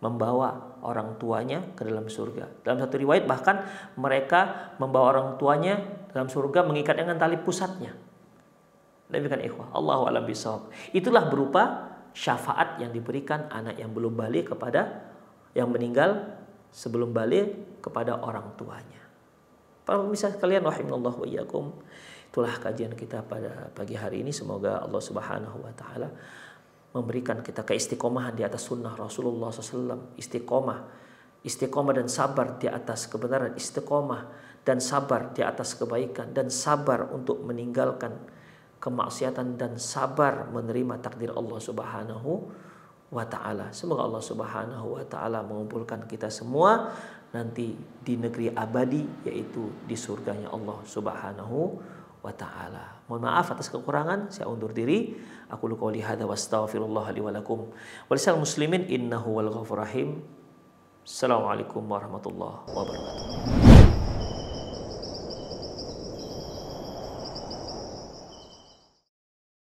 membawa orang tuanya ke dalam surga. Dalam satu riwayat bahkan mereka membawa orang tuanya dalam surga mengikat dengan tali pusatnya. Demikian ikhwah. Allahu a'lam bishawab. Itulah berupa syafaat yang diberikan anak yang belum balik kepada yang meninggal sebelum balik kepada orang tuanya. Para pemirsa sekalian, rahimanallahu wa iyyakum. Itulah kajian kita pada pagi hari ini. Semoga Allah Subhanahu wa taala memberikan kita keistiqomahan di atas sunnah Rasulullah SAW. Istiqomah dan sabar di atas kebenaran, istiqomah dan sabar di atas kebaikan, dan sabar untuk meninggalkan kemaksiatan, dan sabar menerima takdir Allah Subhanahu wa taala. Semoga Allah Subhanahu wa taala mengumpulkan kita semua nanti di negeri abadi, yaitu di surganya Allah Subhanahu wa ta'ala. Mohon maaf atas kekurangan, saya undur diri. Aku qouli hadza wa astaghfirullah li wa lakum wa lisal muslimin innahu wal ghafurur rahim. Assalamualaikum warahmatullahi wabarakatuh.